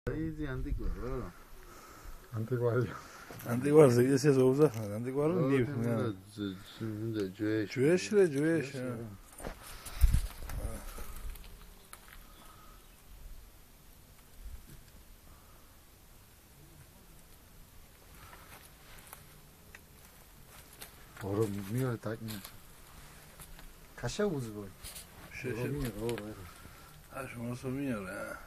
Easy antiquaro. Antiquario. Antiquaro, se si usa, antiquaro Jewish. Jewish. Oro mio tak. Kasha uzboy. Acho uma sominha, né?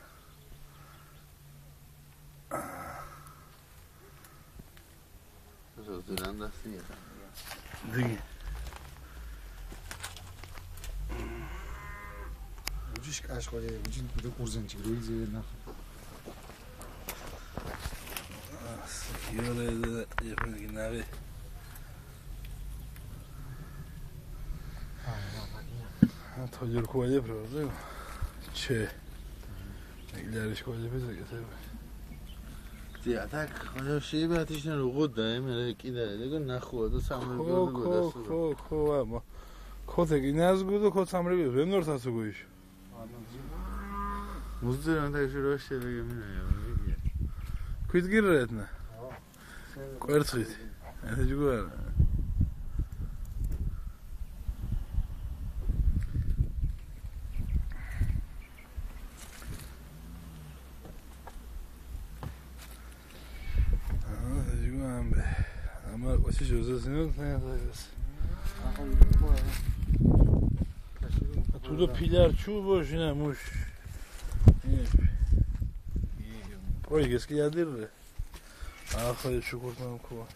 Eso durando así. Dik. Ujish kashqoye, ujin bude qurzenchi roizi na. Yore yapın navi. Tocur koyuyor burada. Che. İleriş koyuyor bize getir. Ya tak, خدا شیبه آتیش نروقود داریم میره کی داره دیگه نخواد و سامر گذاشته. خو اما کوته کی نزگود و کوت سامر بیاد بهم نورت هستو گویش. موزدران تاش روش دیگه میره. کویت گیرت نه. قرص خیت. نه جوار. Ama o şey özüsünü ne yapacağız? Tudo pilhar chuva hoje não muş. Pois que ia dir. Ah, foi şu kurtman kuva.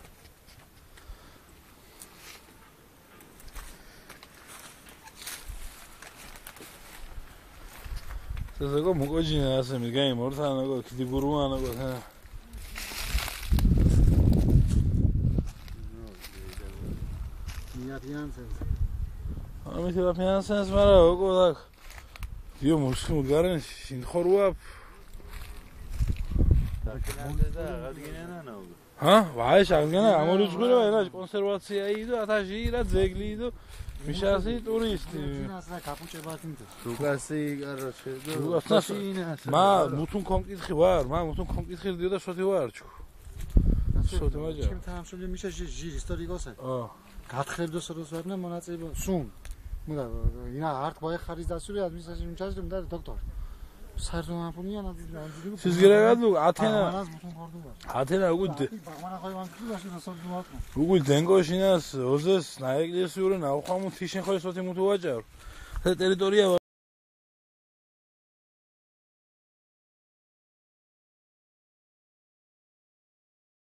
Siz de como hoje assim me ganham mortana que de guruana agora. ამით ფინანსებს მარა ოღონდ დიო მოსულ გარენ შინხორვა ჰა ვაი შაგენა ამორიცხულა ენა კონსერვაცია იდო ათაში რა ძეგლი იდო მიშასი ტურისტი რუკასი კაროჩე დო მა მუთუნ კომკითხი ვარ მა მუთუნ კომკითხი დიო და შოთი ვარ ჩუ შოთი მაჯა ჩემ თანამშრომელი მიშა ჟი ისტორიკოსა გათხლებდოს როსვარნა მონაწილე სულ მოდა ინა არტ მოეხარის დასული ადმინისტრაციის მჭადრე და დოქტორ სარდომაპუნია ნაძილი სიზგერაგადუ ათენა უგულ დენგოშინას ოზეს ნაეკლესიური ნაუხამუ თიშენ ხოლე სოთი მუთუ ვაჭარ ტერიტორია